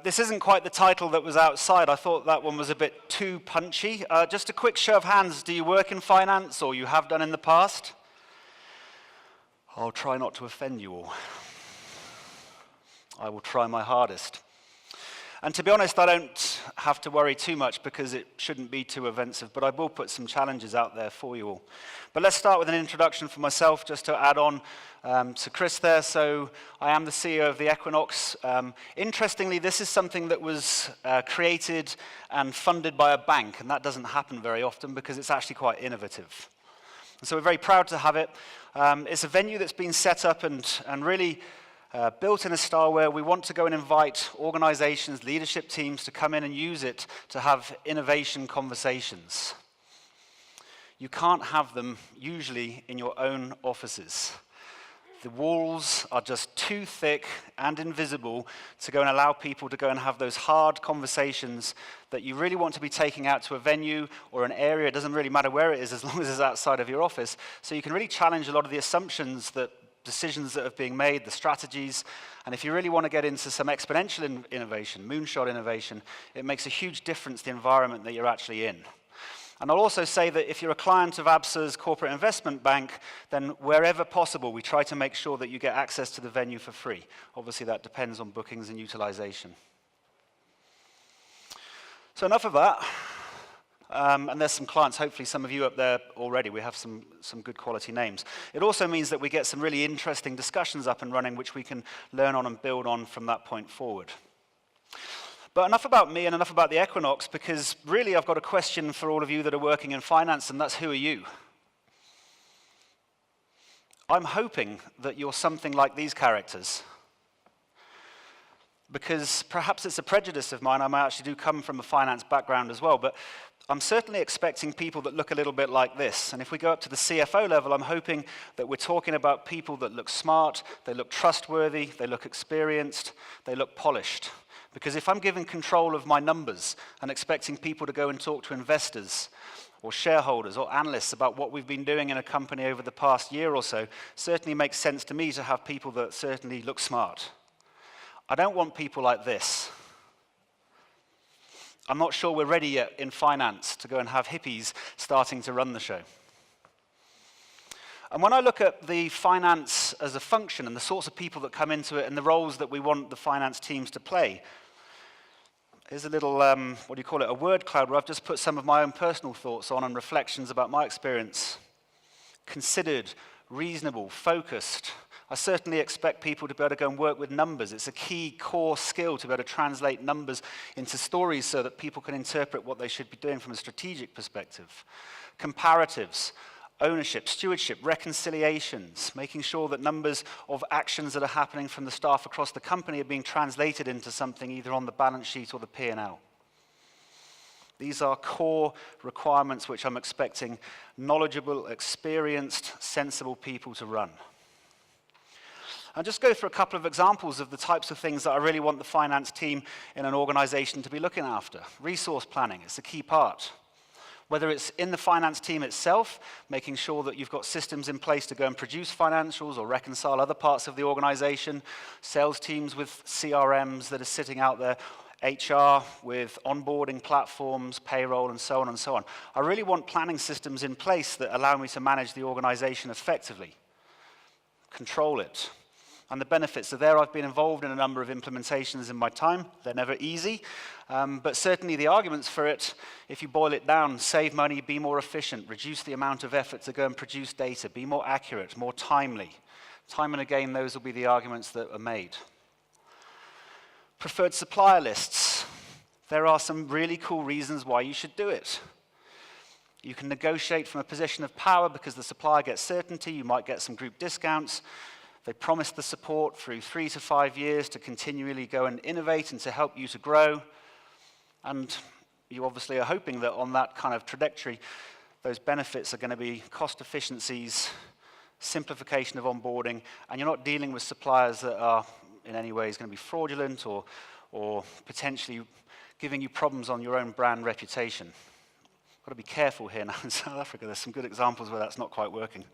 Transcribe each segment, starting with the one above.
This isn't quite the title that was outside. I thought that one was a bit too punchy. Just a quick show of hands. Do you work in finance, or you have done in the past? I'll try not to offend you all. I will try my hardest. And to be honest, I don't have to worry too much because it shouldn't be too offensive, but I will put some challenges out there for you all. But let's start with an introduction for myself, just to add on to Chris there. So I am the CEO of the Equinox. Interestingly, this is something that was created and funded by a bank, and that doesn't happen very often because it's actually quite innovative. And so we're very proud to have it. It's a venue that's been set up and really built in a style where we want to go and invite organizations, leadership teams to come in and use it to have innovation conversations. You can't have them usually in your own offices. The walls are just too thick and invisible to go and allow people to go and have those hard conversations that you really want to be taking out to a venue or an area. It doesn't really matter where it is as long as it's outside of your office. So you can really challenge a lot of the assumptions that decisions that are being made, the strategies, and if you really want to get into some exponential innovation, moonshot innovation, it makes a huge difference the environment that you're actually in. And I'll also say that if you're a client of ABSA's corporate investment bank, then wherever possible, we try to make sure that you get access to the venue for free. Obviously, that depends on bookings and utilization. So enough of that. And there's some clients, hopefully some of you up there already. We have some good quality names. It also means that we get some really interesting discussions up and running, which we can learn on and build on from that point forward. But enough about me and enough about the Equinox, because really I've got a question for all of you that are working in finance, and that's, who are you? I'm hoping that you're something like these characters, because perhaps it's a prejudice of mine. I actually do come from a finance background as well, but I'm certainly expecting people that look a little bit like this. And if we go up to the CFO level, I'm hoping that we're talking about people that look smart, they look trustworthy, they look experienced, they look polished. Because if I'm giving control of my numbers and expecting people to go and talk to investors or shareholders or analysts about what we've been doing in a company over the past year or so, certainly makes sense to me to have people that certainly look smart. I don't want people like this. I'm not sure we're ready yet in finance to go and have hippies starting to run the show. And when I look at the finance as a function and the sorts of people that come into it and the roles that we want the finance teams to play, here's a little, what do you call it, a word cloud where I've just put some of my own personal thoughts on and reflections about my experience. Considered, reasonable, focused. I certainly expect people to be able to go and work with numbers. It's a key core skill to be able to translate numbers into stories so that people can interpret what they should be doing from a strategic perspective. Comparatives, ownership, stewardship, reconciliations, making sure that numbers of actions that are happening from the staff across the company are being translated into something either on the balance sheet or the P&L. These are core requirements which I'm expecting knowledgeable, experienced, sensible people to run. I'll just go through a couple of examples of the types of things that I really want the finance team in an organization to be looking after. Resource planning is a key part. Whether it's in the finance team itself, making sure that you've got systems in place to go and produce financials or reconcile other parts of the organization, sales teams with CRMs that are sitting out there, HR with onboarding platforms, payroll, and so on and so on. I really want planning systems in place that allow me to manage the organization effectively, control it. And the benefits are there. I've been involved in a number of implementations in my time. They're never easy, but certainly the arguments for it, if you boil it down, save money, be more efficient, reduce the amount of effort to go and produce data, be more accurate, more timely. Time and again, those will be the arguments that are made. Preferred supplier lists. There are some really cool reasons why you should do it. You can negotiate from a position of power because the supplier gets certainty. You might get some group discounts. They promise the support through 3 to 5 years to continually go and innovate and to help you to grow. And you obviously are hoping that on that kind of trajectory, those benefits are going to be cost efficiencies, simplification of onboarding, and you're not dealing with suppliers that are in any way going to be fraudulent or potentially giving you problems on your own brand reputation. Got to be careful here now in South Africa. There's some good examples where that's not quite working.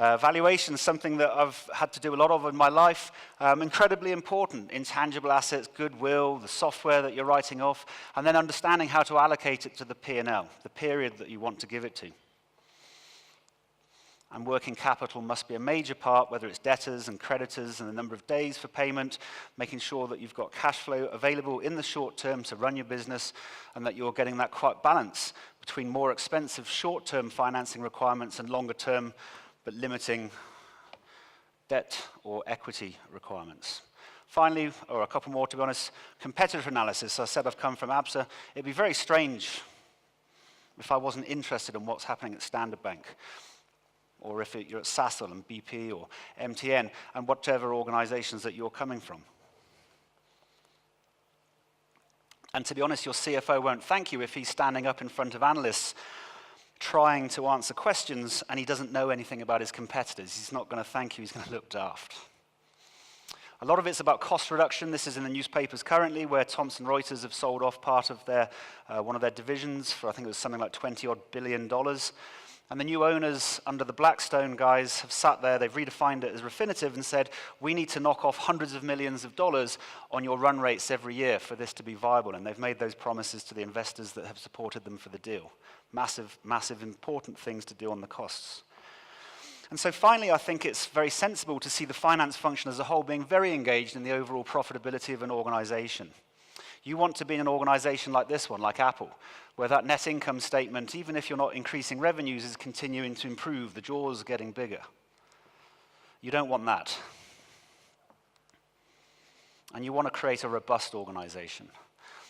Valuation is something that I've had to do a lot of in my life. Incredibly important. Intangible assets, goodwill, the software that you're writing off, and then understanding how to allocate it to the P&L, the period that you want to give it to. And working capital must be a major part, whether it's debtors and creditors and the number of days for payment, making sure that you've got cash flow available in the short term to run your business, and that you're getting that quite balance between more expensive short-term financing requirements and longer-term, but limiting debt or equity requirements. Finally, or a couple more to be honest, competitor analysis. I said I've come from ABSA. It'd be very strange if I wasn't interested in what's happening at Standard Bank, or if you're at Sasol and BP or MTN and whatever organizations that you're coming from. And to be honest, your CFO won't thank you if he's standing up in front of analysts trying to answer questions and he doesn't know anything about his competitors. He's not going to thank you, he's going to look daft. A lot of it's about cost reduction. This is in the newspapers currently, where Thomson Reuters have sold off part of their, one of their divisions for, I think it was something like $20 billion. And the new owners under the Blackstone guys have sat there, they've redefined it as Refinitiv and said, we need to knock off hundreds of millions of dollars on your run rates every year for this to be viable. And they've made those promises to the investors that have supported them for the deal. Massive, massive, important things to do on the costs. And so finally, I think it's very sensible to see the finance function as a whole being very engaged in the overall profitability of an organization. You want to be in an organization like this one, like Apple, where that net income statement, even if you're not increasing revenues, is continuing to improve. The jaws are getting bigger. You don't want that. And you want to create a robust organization.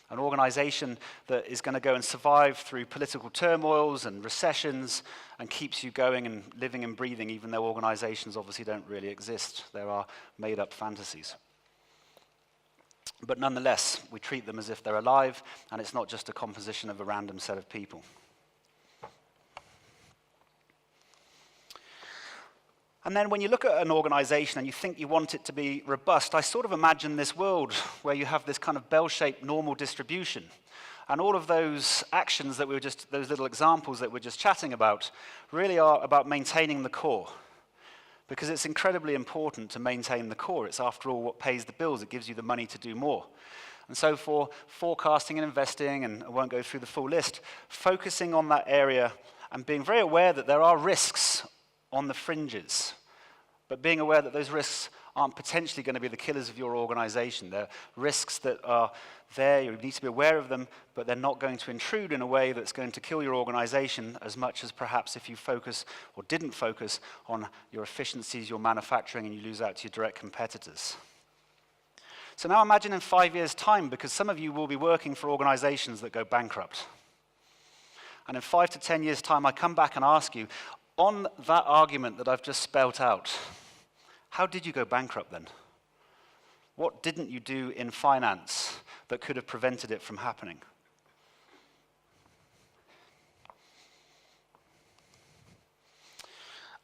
An organization that is going to go and survive through political turmoils and recessions and keeps you going and living and breathing, even though organizations obviously don't really exist. There are made-up fantasies. But nonetheless, we treat them as if they're alive, and it's not just a composition of a random set of people. And then when you look at an organization and you think you want it to be robust, I sort of imagine this world where you have this kind of bell-shaped normal distribution. And all of those actions that we were just, those little examples that we're just chatting about, really are about maintaining the core. Because it's incredibly important to maintain the core. It's, after all, what pays the bills. It gives you the money to do more. And so for forecasting and investing, and I won't go through the full list, focusing on that area and being very aware that there are risks on the fringes, but being aware that those risks aren't potentially going to be the killers of your organization. They're risks that are there, you need to be aware of them, but they're not going to intrude in a way that's going to kill your organization as much as perhaps if you focus or didn't focus on your efficiencies, your manufacturing, and you lose out to your direct competitors. So now imagine in 5 years' time, because some of you will be working for organizations that go bankrupt. And in 5 to 10 years' time, I come back and ask you, on that argument that I've just spelt out, how did you go bankrupt then? What didn't you do in finance that could have prevented it from happening?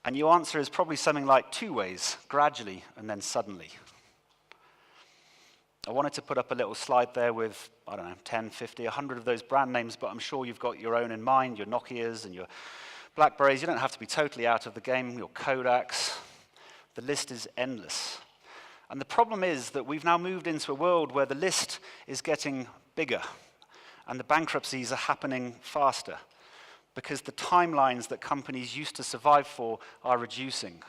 And your answer is probably something like 2 ways, gradually and then suddenly. I wanted to put up a little slide there with, I don't know, 10, 50, 100 of those brand names, but I'm sure you've got your own in mind, your Nokias and your BlackBerries. You don't have to be totally out of the game, your Kodaks. The list is endless. And the problem is that we've now moved into a world where the list is getting bigger and the bankruptcies are happening faster because the timelines that companies used to survive for are reducing.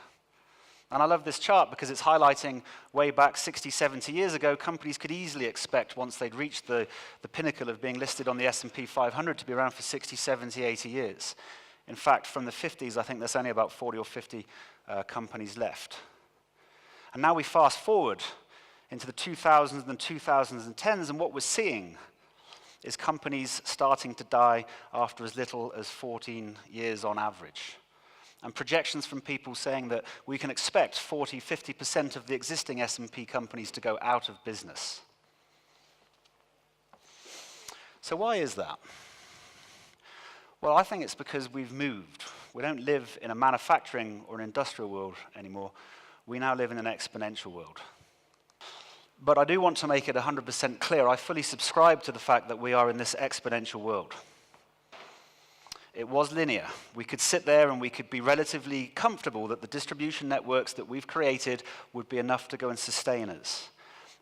And I love this chart because it's highlighting way back 60, 70 years ago, companies could easily expect, once they'd reached the pinnacle of being listed on the S&P 500, to be around for 60, 70, 80 years. In fact, from the 50s, I think there's only about 40 or 50 companies left. And now we fast forward into the 2000s and 2010s, and what we're seeing is companies starting to die after as little as 14 years on average. And projections from people saying that we can expect 40, 50% of the existing S&P companies to go out of business. So why is that? Well, I think it's because we've moved. We don't live in a manufacturing or an industrial world anymore. We now live in an exponential world. But I do want to make it 100% clear. I fully subscribe to the fact that we are in this exponential world. It was linear. We could sit there and we could be relatively comfortable that the distribution networks that we've created would be enough to go and sustain us.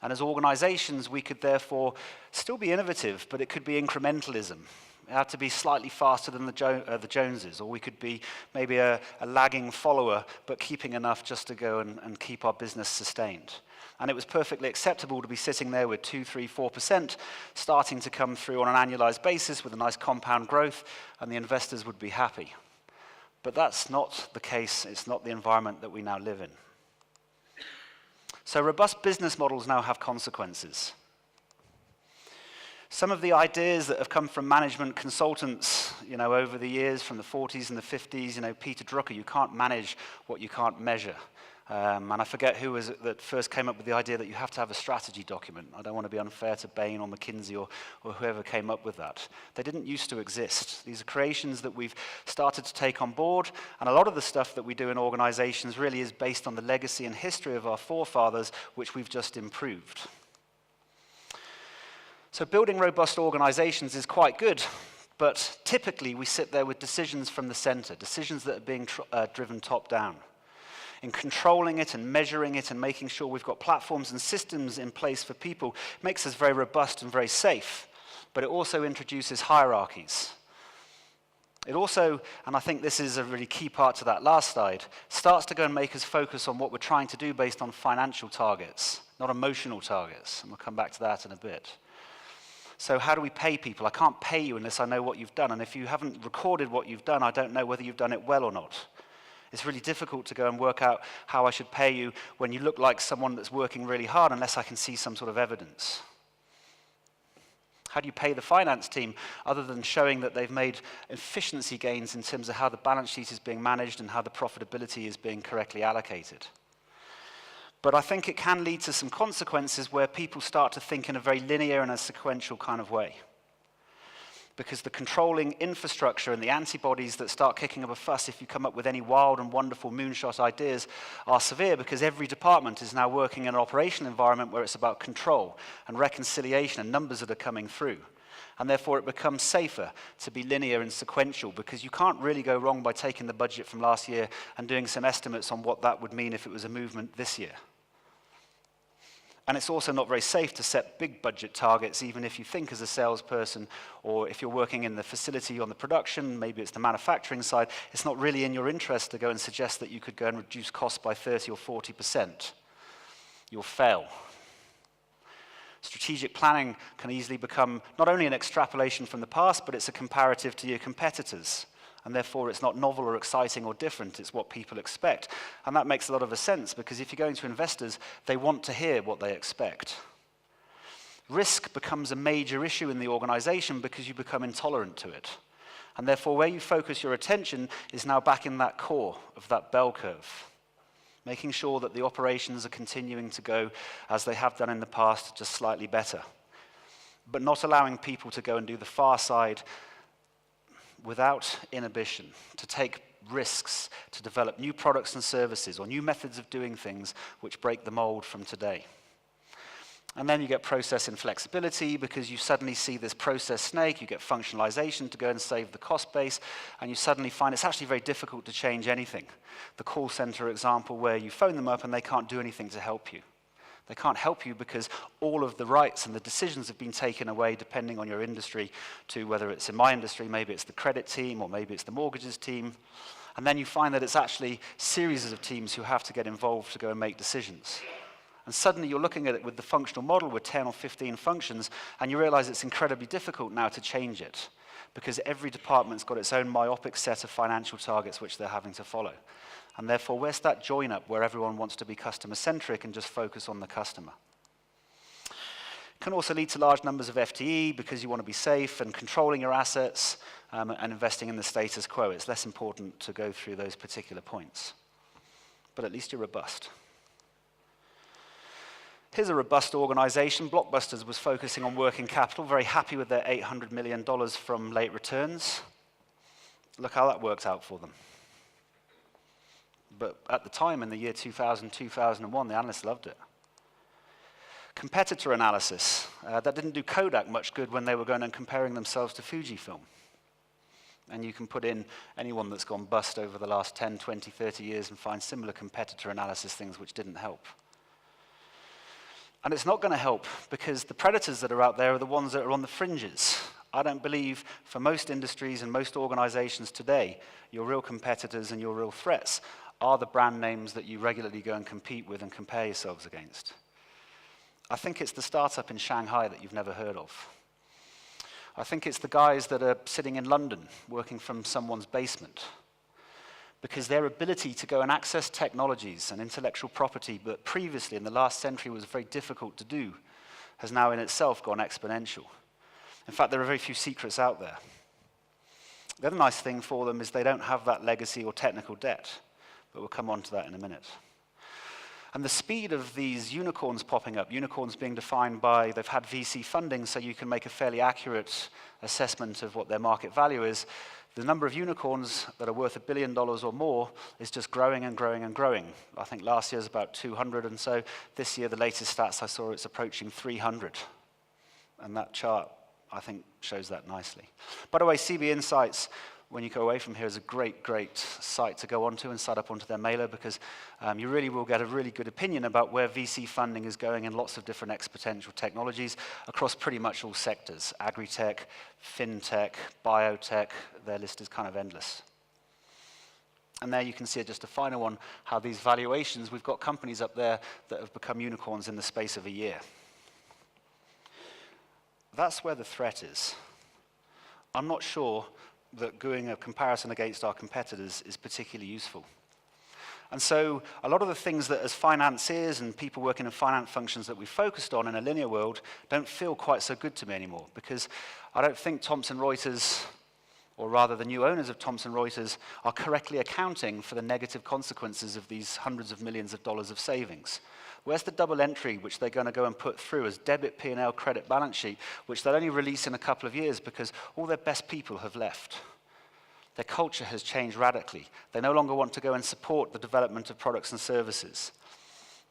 And as organizations, we could therefore still be innovative, but it could be incrementalism. It had to be slightly faster than the Joneses, or we could be maybe a lagging follower, but keeping enough just to go and keep our business sustained. And it was perfectly acceptable to be sitting there with 2, 3, 4% starting to come through on an annualized basis with a nice compound growth, and the investors would be happy. But that's not the case. It's not the environment that we now live in. So robust business models now have consequences. Some of the ideas that have come from management consultants, over the years, from the 40s and the 50s, Peter Drucker, you can't manage what you can't measure. And I forget who was it that first came up with the idea that you have to have a strategy document. I don't want to be unfair to Bain or McKinsey or whoever came up with that. They didn't used to exist. These are creations that we've started to take on board, and a lot of the stuff that we do in organizations really is based on the legacy and history of our forefathers, which we've just improved. So building robust organizations is quite good, but typically we sit there with decisions from the center, decisions that are being driven top down. In controlling it and measuring it and making sure we've got platforms and systems in place for people makes us very robust and very safe, but it also introduces hierarchies. It also, and I think this is a really key part to that last slide, starts to go and make us focus on what we're trying to do based on financial targets, not emotional targets, and we'll come back to that in a bit. So how do we pay people? I can't pay you unless I know what you've done, and if you haven't recorded what you've done, I don't know whether you've done it well or not. It's really difficult to go and work out how I should pay you when you look like someone that's working really hard unless I can see some sort of evidence. How do you pay the finance team other than showing that they've made efficiency gains in terms of how the balance sheet is being managed and how the profitability is being correctly allocated? But I think it can lead to some consequences where people start to think in a very linear and a sequential kind of way. Because the controlling infrastructure and the antibodies that start kicking up a fuss if you come up with any wild and wonderful moonshot ideas are severe, because every department is now working in an operational environment where it's about control and reconciliation and numbers that are coming through. And therefore it becomes safer to be linear and sequential, because you can't really go wrong by taking the budget from last year and doing some estimates on what that would mean if it was a movement this year. And it's also not very safe to set big budget targets, even if you think as a salesperson, or if you're working in the facility on the production, maybe it's the manufacturing side, it's not really in your interest to go and suggest that you could go and reduce costs by 30 or 40%. You'll fail. Strategic planning can easily become not only an extrapolation from the past, but it's a comparative to your competitors. And therefore it's not novel or exciting or different, it's what people expect. And that makes a lot of sense, because if you're going to investors, they want to hear what they expect. Risk becomes a major issue in the organization because you become intolerant to it. And therefore where you focus your attention is now back in that core of that bell curve, making sure that the operations are continuing to go as they have done in the past, just slightly better. But not allowing people to go and do the far side without inhibition, to take risks, to develop new products and services or new methods of doing things which break the mold from today. And then you get process inflexibility, because you suddenly see this process snake, you get functionalization to go and save the cost base, and you suddenly find it's actually very difficult to change anything. The call center example where you phone them up and they can't do anything to help you. They can't help you because all of the rights and the decisions have been taken away, depending on your industry, to whether it's in my industry, maybe it's the credit team, or maybe it's the mortgages team. And then you find that it's actually series of teams who have to get involved to go and make decisions. And suddenly you're looking at it with the functional model with 10 or 15 functions, and you realize it's incredibly difficult now to change it, because every department's got its own myopic set of financial targets which they're having to follow. And therefore, where's that join up where everyone wants to be customer-centric and just focus on the customer? It can also lead to large numbers of FTE because you want to be safe and controlling your assets and investing in the status quo. It's less important to go through those particular points. But at least you're robust. Here's a robust organization. Blockbusters was focusing on working capital, very happy with their $800 million from late returns. Look how that worked out for them. But at the time, in the year 2000, 2001, the analysts loved it. Competitor analysis. That didn't do Kodak much good when they were going and comparing themselves to Fujifilm. And you can put in anyone that's gone bust over the last 10, 20, 30 years and find similar competitor analysis things which didn't help. And it's not going to help because the predators that are out there are the ones that are on the fringes. I don't believe for most industries and most organizations today, your real competitors and your real threats are the brand names that you regularly go and compete with and compare yourselves against. I think it's the startup in Shanghai that you've never heard of. I think it's the guys that are sitting in London working from someone's basement, because their ability to go and access technologies and intellectual property that previously in the last century was very difficult to do has now in itself gone exponential. In fact, there are very few secrets out there. The other nice thing for them is they don't have that legacy or technical debt, but we'll come on to that in a minute. And the speed of these unicorns popping up, unicorns being defined by they've had VC funding so you can make a fairly accurate assessment of what their market value is. The number of unicorns that are worth $1 billion or more is just growing and growing and growing. I think last year was about 200, and so this year the latest stats I saw, it's approaching 300. And that chart, I think, shows that nicely. By the way, CB Insights, when you go away from here, is a great, great site to go onto and sign up onto their mailer, because you really will get a really good opinion about where VC funding is going in lots of different exponential technologies across pretty much all sectors: agri-tech, fintech, biotech. Their list is kind of endless. And there you can see just a final one, how these valuations, we've got companies up there that have become unicorns in the space of a year. That's where the threat is. I'm not sure that doing a comparison against our competitors is particularly useful. And so a lot of the things that as financiers and people working in finance functions that we focused on in a linear world don't feel quite so good to me anymore, because I don't think Thomson Reuters, or rather the new owners of Thomson Reuters, are correctly accounting for the negative consequences of these hundreds of millions of dollars of savings. Where's the double entry which they're going to go and put through as debit P&L credit balance sheet, which they'll only release in a couple of years because all their best people have left? Their culture has changed radically. They no longer want to go and support the development of products and services.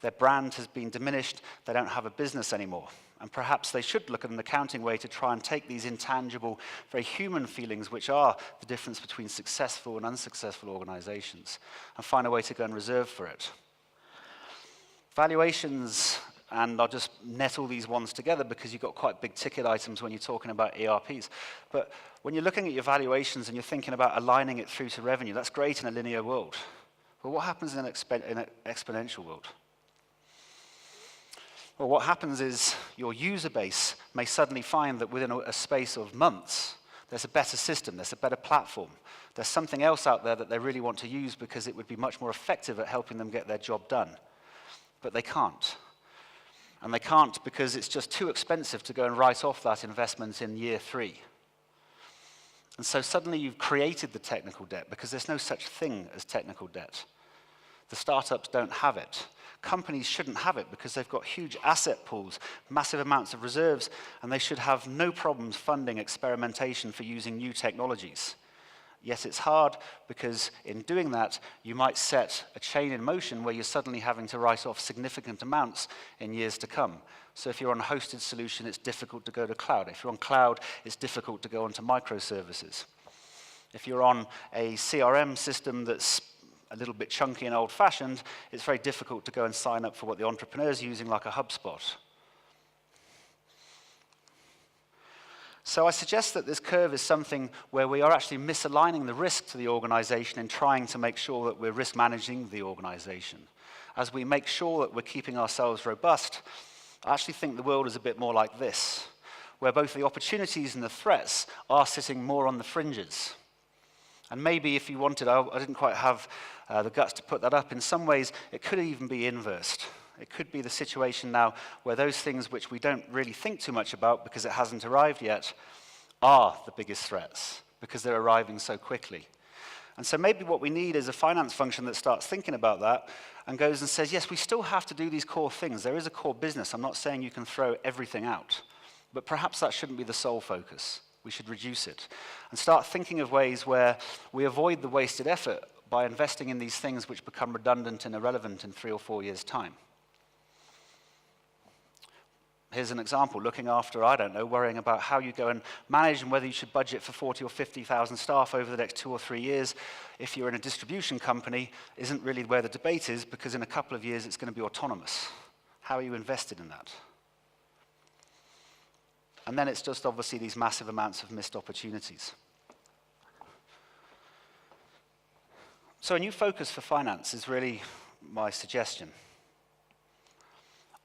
Their brand has been diminished. They don't have a business anymore. And perhaps they should look at an accounting way to try and take these intangible, very human feelings, which are the difference between successful and unsuccessful organizations, and find a way to go and reserve for it. Valuations, and I'll just net all these ones together because you've got quite big ticket items when you're talking about ERPs. But when you're looking at your valuations and you're thinking about aligning it through to revenue, that's great in a linear world. But what happens in an exponential world? Well, what happens is your user base may suddenly find that within a space of months, there's a better system, there's a better platform, there's something else out there that they really want to use because it would be much more effective at helping them get their job done. But they can't. And they can't because it's just too expensive to go and write off that investment in year 3. And so suddenly you've created the technical debt because there's no such thing as technical debt. The startups don't have it. Companies shouldn't have it because they've got huge asset pools, massive amounts of reserves, and they should have no problems funding experimentation for using new technologies. Yet it's hard because in doing that, you might set a chain in motion where you're suddenly having to write off significant amounts in years to come. So if you're on a hosted solution, it's difficult to go to cloud. If you're on cloud, it's difficult to go onto microservices. If you're on a CRM system that's a little bit chunky and old-fashioned, it's very difficult to go and sign up for what the entrepreneur's using, like a HubSpot. So I suggest that this curve is something where we are actually misaligning the risk to the organization in trying to make sure that we're risk managing the organization. As we make sure that we're keeping ourselves robust, I actually think the world is a bit more like this, where both the opportunities and the threats are sitting more on the fringes. And maybe if you wanted, I didn't quite have the guts to put that up, in some ways it could even be inversed. It could be the situation now where those things which we don't really think too much about because it hasn't arrived yet are the biggest threats because they're arriving so quickly. And so maybe what we need is a finance function that starts thinking about that and goes and says, yes, we still have to do these core things. There is a core business. I'm not saying you can throw everything out, but perhaps that shouldn't be the sole focus. We should reduce it and start thinking of ways where we avoid the wasted effort by investing in these things which become redundant and irrelevant in 3 or 4 years' time. Here's an example, looking after, I don't know, worrying about how you go and manage and whether you should budget for 40 or 50,000 staff over the next 2 or 3 years if you're in a distribution company isn't really where the debate is, because in a couple of years it's going to be autonomous. How are you invested in that? And then it's just obviously these massive amounts of missed opportunities. So a new focus for finance is really my suggestion.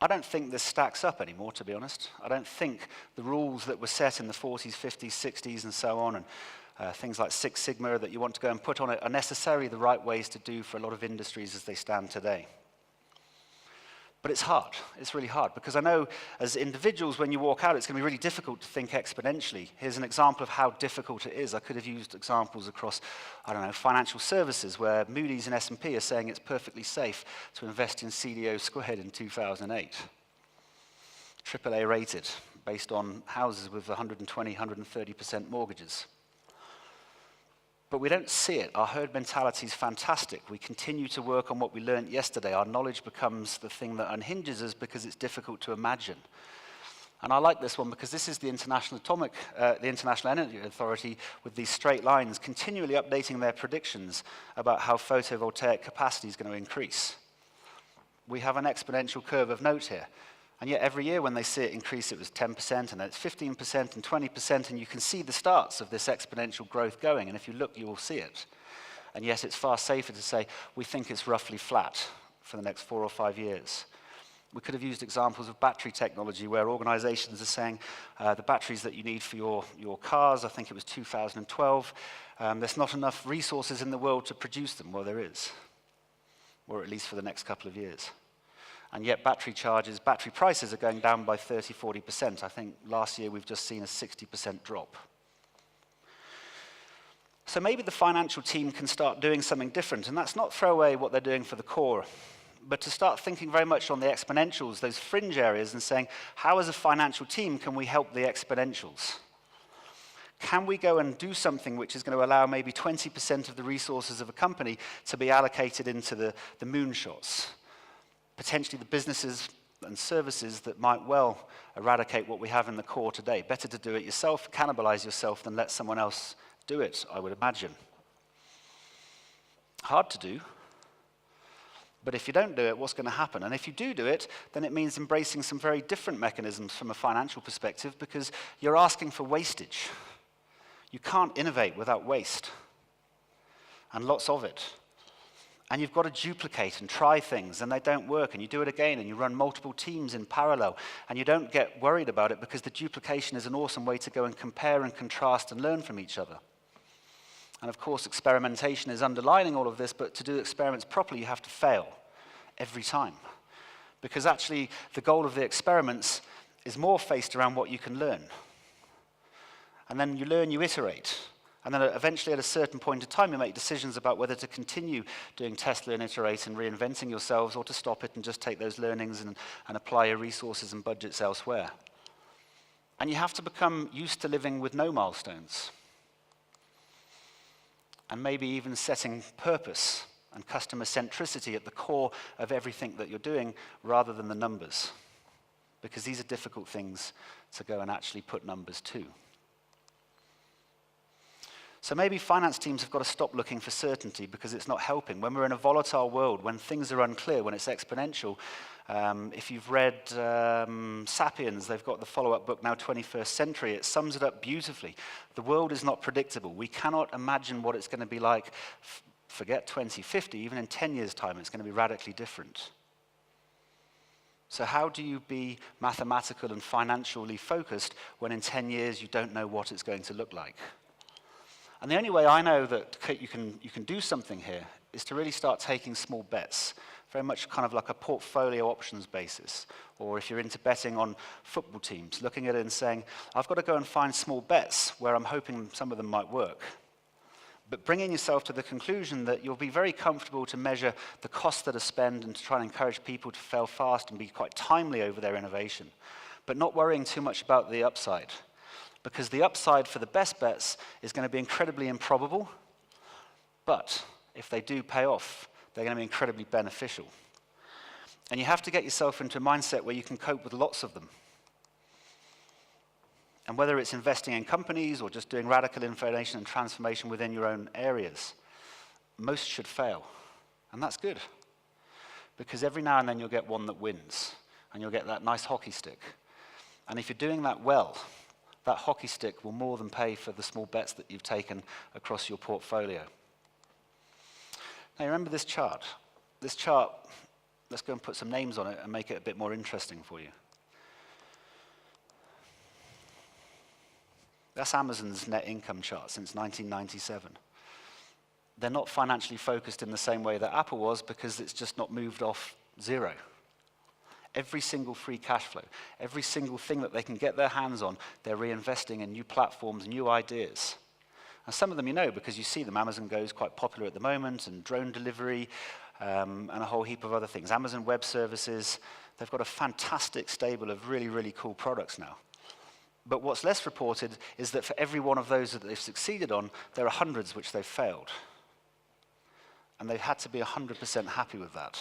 I don't think this stacks up anymore, to be honest. I don't think the rules that were set in the 40s, 50s, 60s, and so on, and things like Six Sigma that you want to go and put on it are necessarily the right ways to do for a lot of industries as they stand today. But it's hard. It's really hard, because I know as individuals, when you walk out, it's going to be really difficult to think exponentially. Here's an example of how difficult it is. I could have used examples across, I don't know, financial services, where Moody's and S&P are saying it's perfectly safe to invest in CDO squared in 2008. AAA rated, based on houses with 120, 130% mortgages. But we don't see it. Our herd mentality is fantastic. We continue to work on what we learned yesterday. Our knowledge becomes the thing that unhinges us because it's difficult to imagine. And I like this one because this is the International Energy Authority with these straight lines continually updating their predictions about how photovoltaic capacity is going to increase. We have an exponential curve of note here. And yet every year when they see it increase, it was 10%, and then it's 15% and 20%, and you can see the starts of this exponential growth going, and if you look, you will see it. And yet it's far safer to say, we think it's roughly flat for the next 4 or 5 years. We could have used examples of battery technology where organizations are saying the batteries that you need for your cars, I think it was 2012, there's not enough resources in the world to produce them. Well, there is, or at least for the next couple of years. And yet battery prices are going down by 30, 40%. I think last year we've just seen a 60% drop. So maybe the financial team can start doing something different, and that's not throw away what they're doing for the core, but to start thinking very much on the exponentials, those fringe areas, and saying, how as a financial team can we help the exponentials? Can we go and do something which is going to allow maybe 20% of the resources of a company to be allocated into the moonshots? Potentially the businesses and services that might well eradicate what we have in the core today. Better to do it yourself, cannibalize yourself, than let someone else do it, I would imagine. Hard to do, but if you don't do it, what's going to happen? And if you do it, then it means embracing some very different mechanisms from a financial perspective, because you're asking for wastage. You can't innovate without waste, and lots of it. And you've got to duplicate and try things, and they don't work, and you do it again, and you run multiple teams in parallel, and you don't get worried about it because the duplication is an awesome way to go and compare and contrast and learn from each other. And of course, experimentation is underlining all of this, but to do experiments properly, you have to fail every time. Because actually, the goal of the experiments is more based around what you can learn. And then you learn, you iterate. And then eventually, at a certain point in time, you make decisions about whether to continue doing test, learn, iterate, and reinventing yourselves, or to stop it and just take those learnings and apply your resources and budgets elsewhere. And you have to become used to living with no milestones. And maybe even setting purpose and customer centricity at the core of everything that you're doing, rather than the numbers. Because these are difficult things to go and actually put numbers to. So maybe finance teams have got to stop looking for certainty, because it's not helping. When we're in a volatile world, when things are unclear, when it's exponential, if you've read Sapiens, they've got the follow-up book now, 21st Century, it sums it up beautifully. The world is not predictable. We cannot imagine what it's going to be like, forget 2050, even in 10 years' time, it's going to be radically different. So how do you be mathematical and financially focused when in 10 years you don't know what it's going to look like? And the only way I know that you can do something here is to really start taking small bets, very much kind of like a portfolio options basis. Or if you're into betting on football teams, looking at it and saying, I've got to go and find small bets where I'm hoping some of them might work. But bringing yourself to the conclusion that you'll be very comfortable to measure the costs that are spent and to try and encourage people to fail fast and be quite timely over their innovation, but not worrying too much about the upside. Because the upside for the best bets is going to be incredibly improbable, but if they do pay off, they're going to be incredibly beneficial. And you have to get yourself into a mindset where you can cope with lots of them. And whether it's investing in companies or just doing radical innovation and transformation within your own areas, most should fail. And that's good. Because every now and then you'll get one that wins, and you'll get that nice hockey stick. And if you're doing that well, that hockey stick will more than pay for the small bets that you've taken across your portfolio. Now, remember this chart. This chart, let's go and put some names on it and make it a bit more interesting for you. That's Amazon's net income chart since 1997. They're not financially focused in the same way that Apple was because it's just not moved off zero. Every single free cash flow, every single thing that they can get their hands on, they're reinvesting in new platforms, new ideas. And some of them you know because you see them. Amazon Go is quite popular at the moment, and drone delivery, and a whole heap of other things. Amazon Web Services, they've got a fantastic stable of really, really cool products now. But what's less reported is that for every one of those that they've succeeded on, there are hundreds which they've failed. And they've had to be 100% happy with that.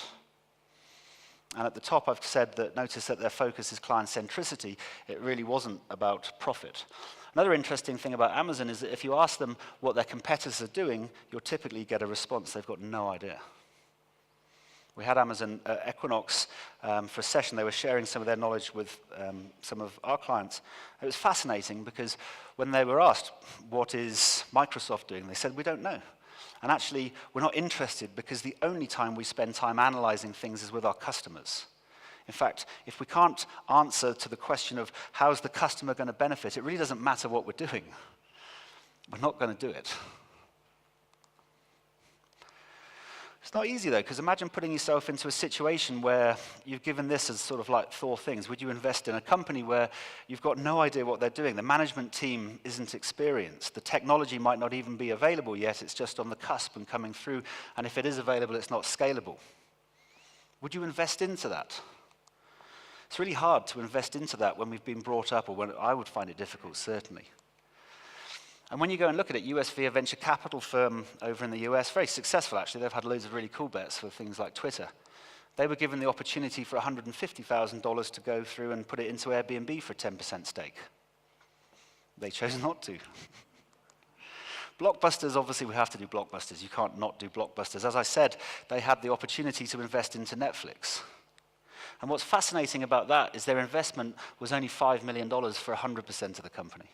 And at the top, I've said that notice that their focus is client centricity. It really wasn't about profit. Another interesting thing about Amazon is that if you ask them what their competitors are doing, you'll typically get a response. They've got no idea. We had Amazon at Equinox for a session. They were sharing some of their knowledge with some of our clients. It was fascinating because when they were asked, what is Microsoft doing? They said, we don't know. And actually, we're not interested because the only time we spend time analyzing things is with our customers. In fact, if we can't answer to the question of how's the customer going to benefit, it really doesn't matter what we're doing. We're not going to do it. It's not easy, though, because imagine putting yourself into a situation where you've given this as sort of like Thor things. Would you invest in a company where you've got no idea what they're doing? The management team isn't experienced. The technology might not even be available yet. It's just on the cusp and coming through. And if it is available, it's not scalable. Would you invest into that? It's really hard to invest into that when we've been brought up, or when I would find it difficult, certainly. And when you go and look at it, USV, a venture capital firm over in the US, very successful actually, they've had loads of really cool bets for things like Twitter. They were given the opportunity for $150,000 to go through and put it into Airbnb for a 10% stake. They chose not to. Blockbusters, obviously we have to do blockbusters. You can't not do blockbusters. As I said, they had the opportunity to invest into Netflix. And what's fascinating about that is their investment was only $5 million for 100% of the company.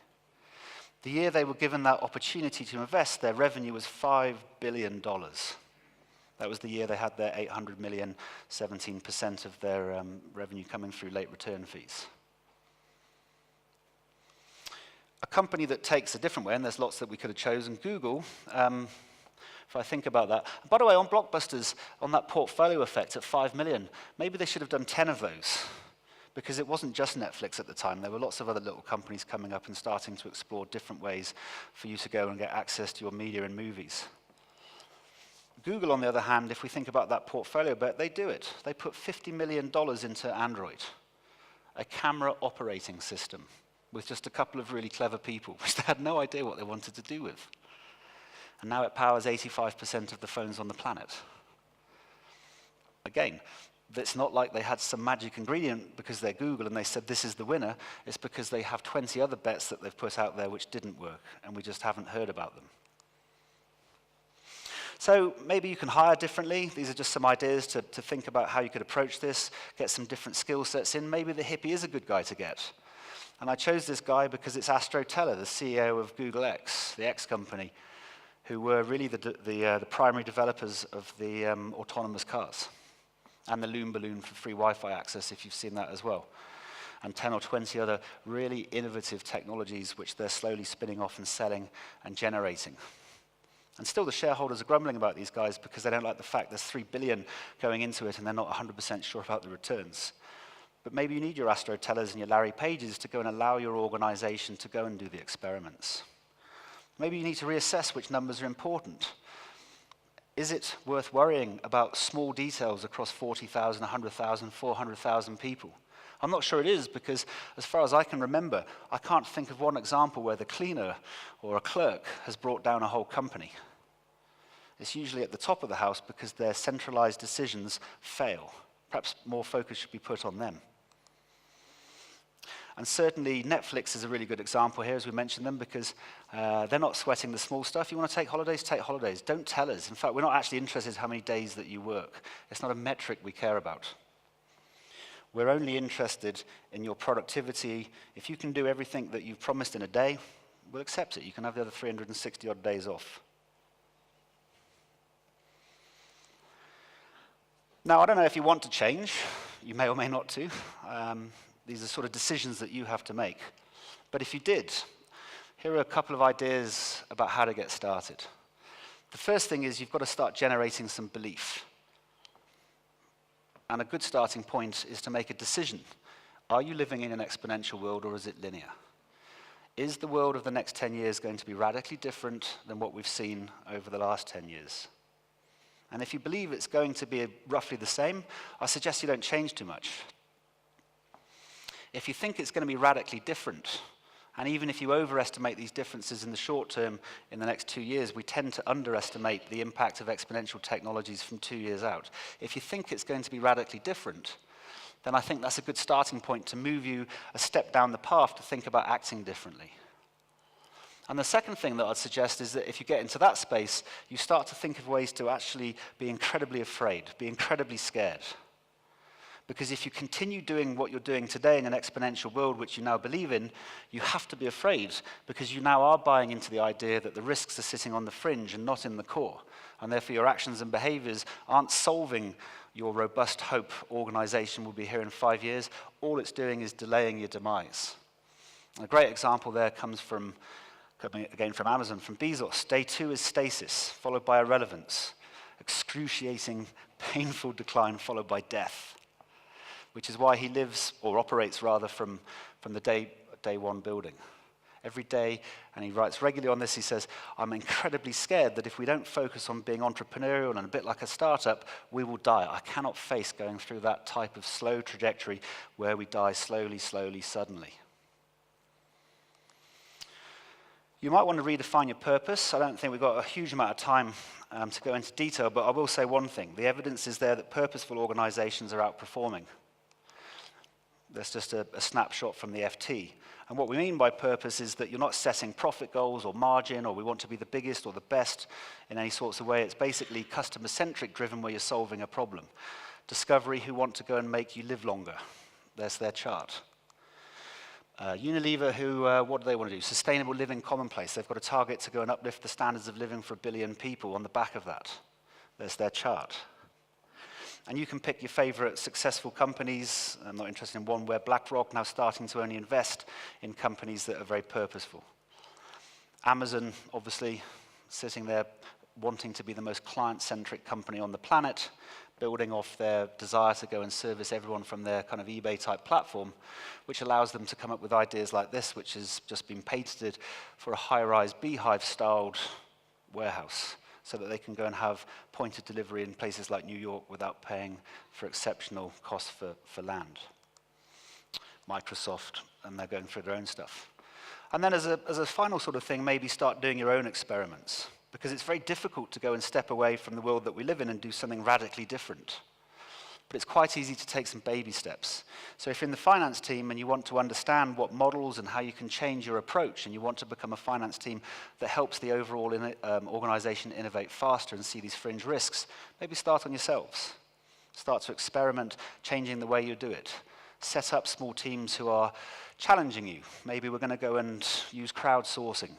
The year they were given that opportunity to invest, their revenue was $5 billion. That was the year they had their $800 million, 17% of their revenue coming through late return fees. A company that takes a different way, and there's lots that we could have chosen, Google, if I think about that. By the way, on blockbusters, on that portfolio effect at 5 million, maybe they should have done 10 of those. Because it wasn't just Netflix at the time. There were lots of other little companies coming up and starting to explore different ways for you to go and get access to your media and movies. Google, on the other hand, if we think about that portfolio bet, they do it. They put $50 million into Android, a camera operating system with just a couple of really clever people, which they had no idea what they wanted to do with. And now it powers 85% of the phones on the planet. Again, it's not like they had some magic ingredient because they're Google and they said this is the winner. It's because they have 20 other bets that they've put out there which didn't work, and we just haven't heard about them. So maybe you can hire differently. These are just some ideas to think about how you could approach this, get some different skill sets in. Maybe the hippie is a good guy to get. And I chose this guy because it's Astro Teller, the CEO of Google X, the X company, who were really the primary developers of the autonomous cars. And the Loom Balloon for free Wi-Fi access, if you've seen that as well. And 10 or 20 other really innovative technologies which they're slowly spinning off and selling and generating. And still the shareholders are grumbling about these guys because they don't like the fact there's $3 billion going into it and they're not 100% sure about the returns. But maybe you need your Astro Tellers and your Larry Pages to go and allow your organization to go and do the experiments. Maybe you need to reassess which numbers are important. Is it worth worrying about small details across 40,000, 100,000, 400,000 people? I'm not sure it is because, as far as I can remember, I can't think of one example where the cleaner or a clerk has brought down a whole company. It's usually at the top of the house because their centralized decisions fail. Perhaps more focus should be put on them. And certainly Netflix is a really good example here, as we mentioned them, because they're not sweating the small stuff. You want to take holidays, take holidays. Don't tell us. In fact, we're not actually interested in how many days that you work. It's not a metric we care about. We're only interested in your productivity. If you can do everything that you've promised in a day, we'll accept it. You can have the other 360 odd days off. Now, I don't know if you want to change. You may or may not to. These are sort of decisions that you have to make. But if you did, here are a couple of ideas about how to get started. The first thing is you've got to start generating some belief. And a good starting point is to make a decision. Are you living in an exponential world or is it linear? Is the world of the next 10 years going to be radically different than what we've seen over the last 10 years? And if you believe it's going to be roughly the same, I suggest you don't change too much. If you think it's going to be radically different, and even if you overestimate these differences in the short term, in the next 2 years, we tend to underestimate the impact of exponential technologies from 2 years out. If you think it's going to be radically different, then I think that's a good starting point to move you a step down the path to think about acting differently. And the second thing that I'd suggest is that if you get into that space, you start to think of ways to actually be incredibly afraid, be incredibly scared. Because if you continue doing what you're doing today in an exponential world, which you now believe in, you have to be afraid, because you now are buying into the idea that the risks are sitting on the fringe and not in the core. And therefore your actions and behaviors aren't solving your robust hope organization will be here in 5 years. All it's doing is delaying your demise. A great example there comes from, coming again from Amazon, from Bezos. Day 2 is stasis, followed by irrelevance. Excruciating, painful decline, followed by death. Which is why he lives, or operates rather, from the day one building. Every day, and he writes regularly on this, he says, I'm incredibly scared that if we don't focus on being entrepreneurial and a bit like a startup, we will die. I cannot face going through that type of slow trajectory where we die slowly, slowly, suddenly. You might want to redefine your purpose. I don't think we've got a huge amount of time to go into detail, but I will say one thing. The evidence is there that purposeful organizations are outperforming. That's just a snapshot from the FT. And what we mean by purpose is that you're not setting profit goals or margin, or we want to be the biggest or the best in any sorts of way. It's basically customer-centric driven where you're solving a problem. Discovery, who want to go and make you live longer. There's their chart. Unilever, who, what do they want to do? Sustainable living commonplace. They've got a target to go and uplift the standards of living for 1 billion people on the back of that. There's their chart. And you can pick your favorite successful companies. I'm not interested in one where BlackRock now starting to only invest in companies that are very purposeful. Amazon, obviously, sitting there wanting to be the most client-centric company on the planet, building off their desire to go and service everyone from their kind of eBay-type platform, which allows them to come up with ideas like this, which has just been patented for a high-rise beehive-styled warehouse, so that they can go and have pointed delivery in places like New York without paying for exceptional costs for land. Microsoft, and they're going through their own stuff. And then as a final sort of thing, maybe start doing your own experiments, because it's very difficult to go and step away from the world that we live in and do something radically different. But it's quite easy to take some baby steps. So if you're in the finance team and you want to understand what models and how you can change your approach, and you want to become a finance team that helps the overall organization innovate faster and see these fringe risks, maybe start on yourselves. Start to experiment, changing the way you do it. Set up small teams who are challenging you. Maybe we're going to go and use crowdsourcing,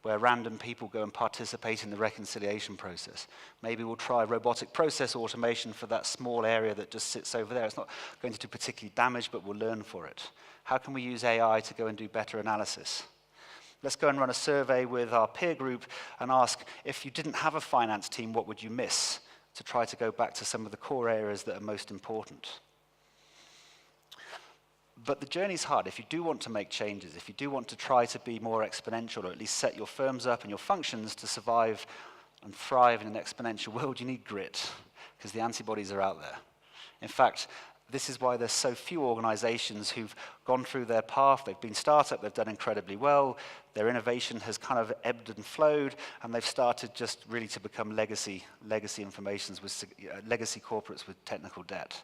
where random people go and participate in the reconciliation process. Maybe we'll try robotic process automation for that small area that just sits over there. It's not going to do particularly damage, but we'll learn for it. How can we use AI to go and do better analysis? Let's go and run a survey with our peer group and ask, if you didn't have a finance team, what would you miss? To try to go back to some of the core areas that are most important. But the journey's hard. If you do want to make changes, if you do want to try to be more exponential, or at least set your firms up and your functions to survive and thrive in an exponential world, you need grit, because the antibodies are out there. In fact, this is why there's so few organizations who've gone through their path. They've been startup, they've done incredibly well, their innovation has kind of ebbed and flowed, and they've started just really to become legacy informations with legacy corporates with technical debt.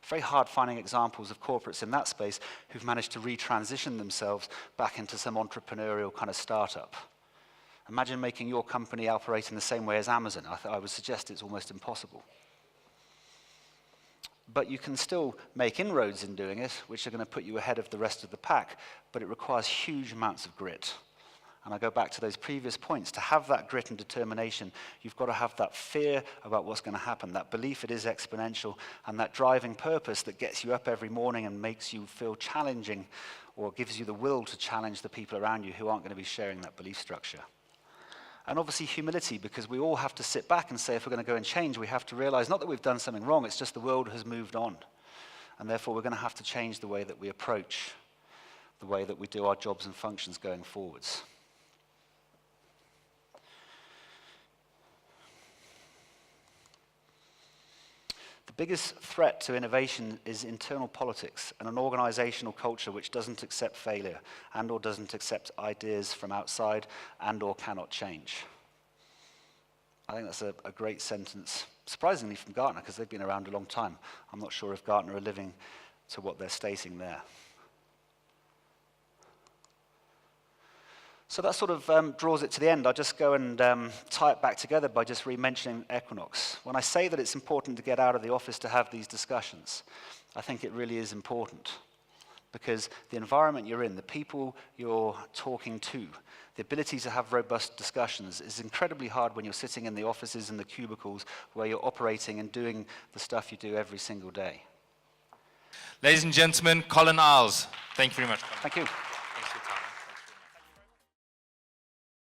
Very hard finding examples of corporates in that space who've managed to retransition themselves back into some entrepreneurial kind of startup. Imagine making your company operate in the same way as Amazon. I would suggest it's almost impossible. But you can still make inroads in doing it, which are going to put you ahead of the rest of the pack, but it requires huge amounts of grit. And I go back to those previous points. To have that grit and determination, you've got to have that fear about what's going to happen, that belief it is exponential, and that driving purpose that gets you up every morning and makes you feel challenging, or gives you the will to challenge the people around you who aren't going to be sharing that belief structure. And obviously humility, because we all have to sit back and say, if we're going to go and change, we have to realize not that we've done something wrong, it's just the world has moved on. And therefore we're going to have to change the way that we approach, the way that we do our jobs and functions going forwards. The biggest threat to innovation is internal politics and an organizational culture which doesn't accept failure and or doesn't accept ideas from outside and or cannot change. I think that's a great sentence, surprisingly from Gartner, because they've been around a long time. I'm not sure if Gartner are living to what they're stating there. So that sort of draws it to the end. I'll just go and tie it back together by just re-mentioning Equinox. When I say that it's important to get out of the office to have these discussions, I think it really is important. Because the environment you're in, the people you're talking to, the ability to have robust discussions is incredibly hard when you're sitting in the offices and the cubicles where you're operating and doing the stuff you do every single day. Ladies and gentlemen, Colin Iles. Thank you very much. Thank you.